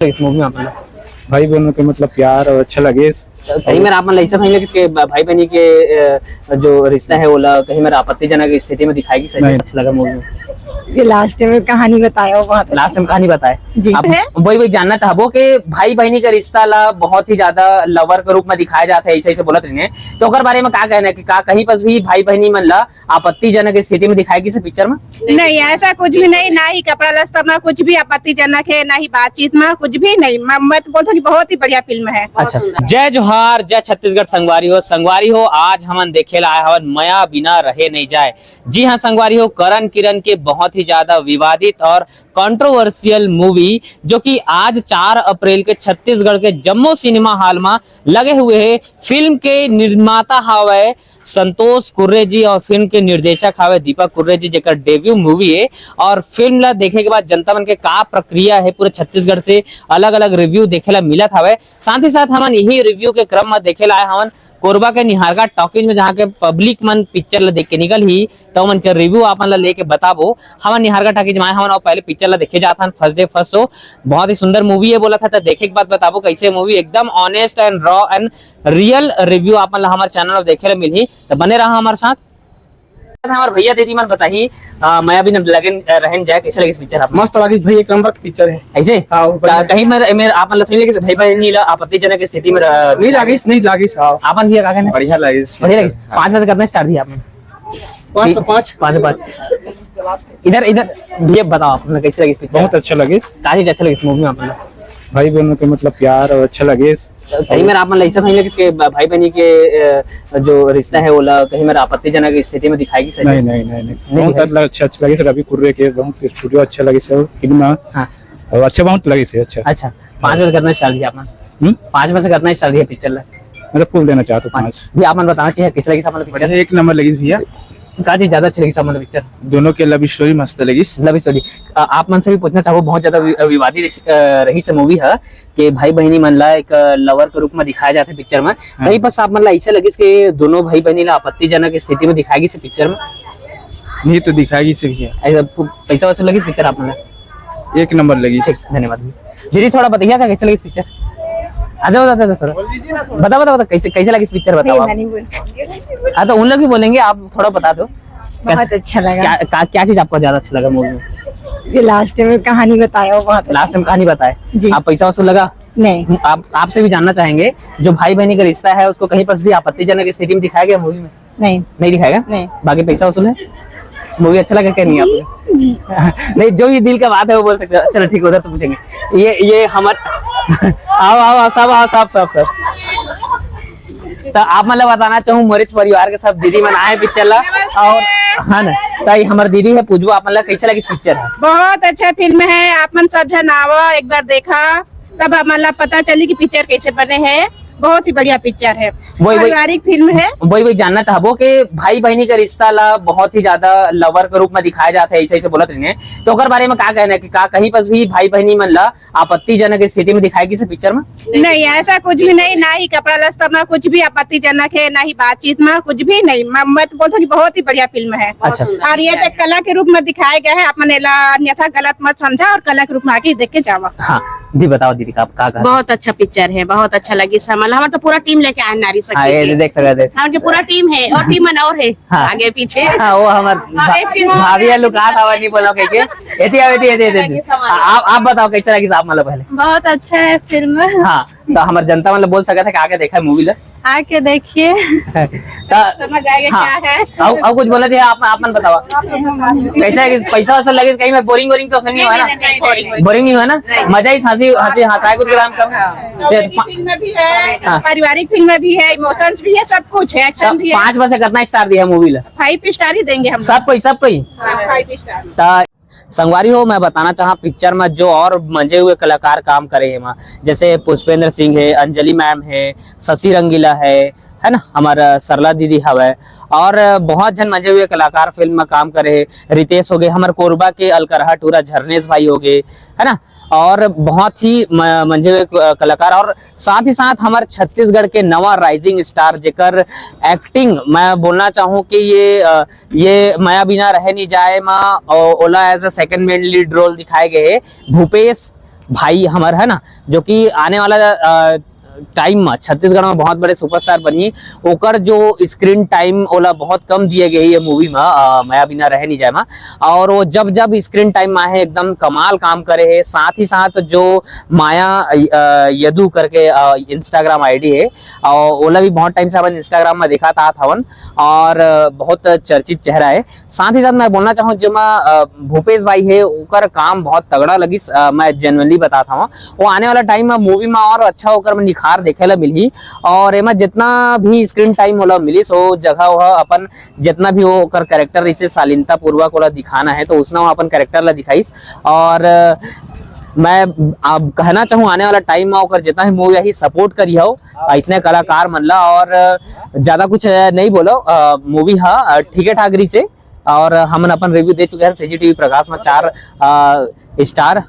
इस मूवी में आपने भाई बहनों के मतलब प्यार और अच्छा लगे। कहीं मेरा आप ऐसा नहीं लगे कि भाई बहनी के जो रिश्ता है वो कहीं मेरा आपत्तिजनक स्थिति में दिखाएगी। सही अच्छा लगा मूवी में। ये लास्ट में कहानी बताया वो बहुत लास्ट में कहानी बताए जी आप वही जानना चाहबो कि भाई बहनी का रिश्ता ला बहुत ही ज्यादा लवर के रूप में दिखाया जाता है, ऐसे ऐसे बोलत रही तो ओकर बारे में का कहना है कि का कहीं पर भी भाई बहनी मन ला आपत्तिजनक स्थिति में दिखाएगी से पिक्चर में? नहीं, ऐसा कुछ भी नहीं, ना ही कपड़ा लस्ता में कुछ भी आपत्तिजनक है, ना ही बातचीत में कुछ भी नहीं। मैं तो बोलता हूँ कि बहुत ही बढ़िया फिल्म है। अच्छा, जय जोहार, जय छत्तीसगढ़। संगवारी हो आज हमन देखे ला आए हवन मया बिना रहे नहीं जाए। जी हाँ संगवारी हो, करण किरण के बहुत ही ज्यादा विवादित और कंट्रोवर्शियल मूवी जो कि आज 4 अप्रैल के छत्तीसगढ़ के जम्मू सिनेमा हॉल में लगे हुए है। फिल्म के निर्माता हवे संतोष कुर्रे जी और फिल्म के निर्देशक हवे दीपक कुर्रे जी, जेकर डेब्यू मूवी है। और फिल्म ला देखे के बाद जनता मन के का प्रक्रिया है पूरे छत्तीसगढ़ से अलग अलग रिव्यू देखे ला मिलत हवे। साथ ही साथ हमन यही रिव्यू के क्रम में देखे ला आए हवन कोरबा के निहारगा टॉकीज में, जहाँ के पब्लिक मन पिक्चर ला देख के निकल ही तो मन के रिव्यू आपन ला लेके बताबो। हमन निहारगा टॉकीज में हमन पहले पिक्चर ला देखे जाता फर्स्ट डे फर्स्ट शो। बहुत ही सुंदर मूवी है बोला था, तो देखे के बाद बताबो कैसे मूवी एकदम honest and raw and real review आपन ला हमारे चैनल में देखे ला मिली। तो बने रहा हमारे साथ। हमारे भैया दीदी मन बताही मैं भी लगन रहन जाए कैसे लगी पिक्चर? आप मस्त लगी भाई, एक नंबर की पिक्चर है। ऐसे कहीं मेरे आप मतलब सुनिए कि भाई बहनी ला आपत्तिजनक स्थिति में नहीं लगी साहब। आपन भी का कहना? बढ़िया लगी। 5 बजे करना स्टार्ट दिया आपने? 5 इधर ये बताओ आपने कैसे लगी पिक्चर? बहुत अच्छा लगे। काफी अच्छा लगी इस मूवी में आपने? भाई बहनों के मतलब प्यार और अच्छा लगे। कहीं मेरा आप ऐसा नहीं लगे कि भाई बहनी के जो रिश्ता है वो कहीं मेरा आपत्तिजनक स्थिति में दिखाएगी? सही नहीं बहुत अच्छा लगे। रवि कुर्रे के बहुत स्टूडियो अच्छा लगे सब फिल्म और अच्छा बहुत लगे से। अच्छा 5 बजे करना स्टार्ट दिया आपने? 5 बजे करना स्टार्ट दिया पिक्चर ला? मतलब फुल देना चाहता हूँ 5 भी आपने बताना चाहिए कैसे लगी सामान पिक्चर? एक नंबर लगी भैया। का चीज ज्यादा अच्छी लगी सामान पिक्चर? दोनों के लव स्टोरी मस्त लगी। लव स्टोरी आप मन से भी पूछना चाहो, बहुत ज्यादा विवादित रही से मूवी है कि भाई बहनी मन ला एक लवर के रूप में दिखाया जाता है पिक्चर में। कहीं बस आप मन ला ऐसा लगी कि दोनों भाई बहनी ला आपत्तिजनक स्थिति में दिखाएगी से पिक्चर में? नहीं तो दिखाएगी से भैया। पैसा वसूल लगी पिक्चर आप मन? एक नंबर लगी। धन्यवाद दीदी। थोड़ा बताइए था कैसे लगी पिक्चर? अच्छा बता सर, बता कैसे लगी पिक्चर बताओ। हाँ तो उन लोग भी बोलेंगे, आप थोड़ा बता दो। बहुत अच्छा लगा। क्या चीज आपको ज्यादा अच्छा लगा मूवी में? ये लास्ट में कहानी बताया वो बहुत लास्ट में कहानी बताए जी। आप पैसा वसूल लगा? नहीं। आपसे भी जानना चाहेंगे जो भाई बहनी का रिश्ता है उसको कहीं पर भी आपत्तिजनक स्थिति में दिखाया गया मूवी में? नहीं दिखाएगा। नहीं। बाकी पैसा वसूल है। मूवी अच्छा लगा क्या? नहीं आपको जी नहीं, जो भी दिल का बात है वो बोल सकते हैं। चलो ठीक है, उधर से पूछेंगे। ये हमारे आओ सब तो आप मतलब बताना चाहूँ मरीज परिवार के सब दीदी मन आए पिक्चर ला और हाँ ना, तो हमारे दीदी है पूजवा, आप मतलब कैसे लगी पिक्चर? बहुत अच्छा फिल्म है, आप मन सब जन आवा एक बार देखा तब मतलब पता चली कि पिक्चर कैसे बने हैं। बहुत ही बढ़िया पिक्चर है, पारिवारिक फिल्म है। वही जानना चाहबो कि भाई बहनी का रिश्ता ला बहुत ही ज्यादा लवर के रूप में दिखाया जाता है, ऐसे ऐसे बोलत रही तो ओकर बारे में का कहना है कि का कहीं पर भी भाई बहनी मन ला आपत्तिजनक स्थिति में दिखाएगी से पिक्चर में? नहीं, ऐसा कुछ भी नहीं, ना ही कपड़ा लस्ता में कुछ भी आपत्तिजनक है, ना ही बातचीत में कुछ भी नहीं। मैं तो बोलता हूँ कि बहुत ही बढ़िया फिल्म है। अच्छा। और ये तो कला के रूप में दिखाया गया है, अपने अन्यथा गलत मत समझा और कला के रूप में आके देख के जावा। हाँ जी बताओ दीदी का कहा? बहुत अच्छा पिक्चर है, बहुत अच्छा लगी। समझ हमारा तो पूरा टीम लेके आए नारी हाँ, ये देख सकते हमारे पूरा टीम है और टीम और है हाँ। आगे पीछे। हाँ वो हमारे भाभी लुका था नहीं बोलो के आप बताओ कैसे लगी आप मतलब पहले? बहुत अच्छा है फिल्म। हाँ तो हमारे जनता मतलब बोल सका था कि आगे देखा है मूवी ला आके देखिए समझ आएगा हाँ। क्या है। और कुछ बोलना चाहिए आप मन बताओ कैसा है? पैसा वसूल लगे कहीं में बोरिंग तो नहीं हुआ ना? बोरिंग नहीं हुआ ना? मजा ही हंसी हंसाए कुछ ग्राम कम। फिल्म भी है, पारिवारिक फिल्म भी है, इमोशंस भी है, सब कुछ है, एक्शन भी है। 5 बजे करना स्टार दिया मूवी ला? 5 स्टार ही देंगे हम। सब कोई 5 स्टार। संगवारी हो मैं बताना चाहा पिक्चर में जो और मंजे हुए कलाकार काम करे हैं जैसे पुष्पेंद्र सिंह है, अंजलि मैम है, शशि रंगीला है ना, हमारा सरला दीदी हवे और बहुत जन मजे हुए कलाकार फिल्म में काम करे। रितेश हो गए, हमारे कोरबा के अलकरहा टूरा झरनेश भाई हो गए, है ना, और बहुत ही मंजे हुए कलाकार। और साथ ही साथ हमारे छत्तीसगढ़ के नवा राइजिंग स्टार जेकर एक्टिंग मैं बोलना चाहूँ कि ये माया बिना रह नहीं जाए माँ ओला as a second main lead role दिखाए गए भूपेश भाई हमार है ना, जो कि आने वाला टाइम में छत्तीसगढ़ में बहुत बड़े सुपरस्टार बनी, ओकर जो स्क्रीन टाइम ओला बहुत कम दिए गए ये मूवी में माया बिना रहे नहीं जाए में, और वो जब जब स्क्रीन टाइम में है एकदम कमाल काम करे है। साथ ही साथ जो माया यदू करके इंस्टाग्राम आईडी है, और ओला भी बहुत टाइम से अपन इंस्टाग्राम में देखा था हवन, और बहुत चर्चित चेहरा है। साथ ही साथ मैं बोलना चाहूँ जो मैं भूपेश भाई है ओकर काम बहुत तगड़ा लगी, मैं जेन्युइनली बताता हूँ। वो आने वाला टाइम में मूवी में और अच्छा होकर में निखार देखे ला मिली, और एमा जितना भी स्क्रीन टाइम होला मिली सो जगह वह अपन जितना भी वो कर कैरेक्टर इसे शालीनता पूर्वक ओला दिखाना है तो उसने अपन कैरेक्टर ला दिखाईस। और मैं अब कहना चाहूँ आने वाला टाइम में ओकर जितना भी मूवी यही सपोर्ट करी हो ऐसने कलाकार मन ला, और ज्यादा कुछ नहीं बोलो, मूवी हा ठीक ठाक रही से। और हमन अपन रिव्यू दे चुके हैं सीजीटीवी प्रकाश में 4 स्टार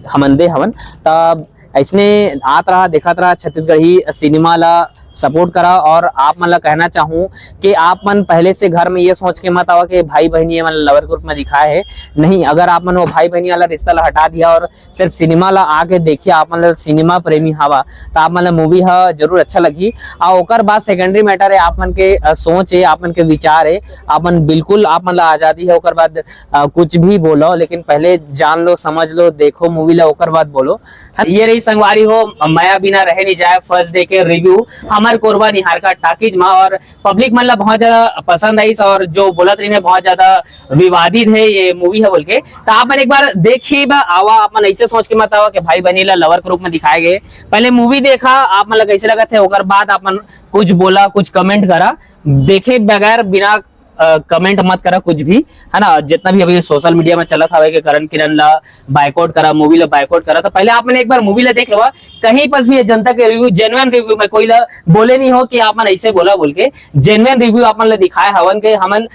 हमन दे हवन। तब इसने आत रहा देखत रहा छत्तीसगढ़ी सिनेमा ला सपोर्ट करा। और आप मन ला कहना चाहूँ कि आप मन पहले से घर में ये सोच के मत आवा कि भाई बहनी ये मन लवर ग्रुप में दिखाए है, नहीं। अगर आप मन वो भाई बहनी वाला रिश्ता ला हटा दिया और सिर्फ सिनेमा ला आके देखिए, आप मन ला सिनेमा प्रेमी हवा तो आप मन ला मूवी हा जरूर अच्छा लगी। और ओकर बाद सेकेंडरी मैटर है आप मन के सोच है, आप मन के विचार है, आप मन बिल्कुल आप मन ला आजादी है। ओकर बाद कुछ भी बोलो, लेकिन पहले जान लो, समझ लो, देखो मूवी ला, ओकर बाद बोलो। ये रही संगवारी हो माया बिना रहे नहीं जाए फर्स्ट डे के रिव्यू हमार कोरबा निहार का टाकीज में। और पब्लिक मन ला बहुत ज्यादा पसंद आई, और जो बोलत रही बहुत ज्यादा विवादित है ये मूवी है बोल के, तो आप मन एक बार देखिए आवा। आप मन ऐसे सोच के मत आवा कि भाई बहनी ला लवर के रूप में दिखाए गए, पहले मूवी देखा आप मन ला कैसे लगा थे, ओकर बाद आप मन कुछ बोला, कुछ कमेंट करा। देखे बगैर बिना कमेंट मत करा कुछ भी, है ना। जितना भी अभी सोशल मीडिया में चला था कि करण किरण ला बायकॉट करा, मूवी ला बायकॉट करा, तो पहले आपने एक बार मूवी ला देख लो। कहीं पर भी जनता के रिव्यू जेन्युइन रिव्यू में कोई ला बोले नहीं हो कि आप मन ऐसे बोला बोल के, जेन्युइन रिव्यू आप मन ला दिखाए हवन के हमन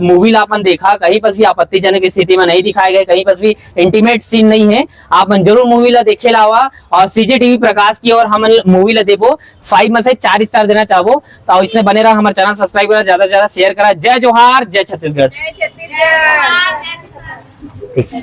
मूवी ला अपन देखा, कहीं पर भी आपत्तिजनक स्थिति में नहीं दिखाए गए, कहीं पर भी इंटीमेट सीन नहीं है। आप मन जरूर मूवी ला देखे लावा, और सीजीटीवी प्रकाश की और हम मूवी ला देखो 5 में से 4 स्टार देना चाहो तो इसमें बने रहा। हमारे चैनल सब्सक्राइब करा, ज्यादा से ज्यादा शेयर करा। जय जोहार, जय छत्तीसगढ़। जय छत्तीसगढ़। ठीक है।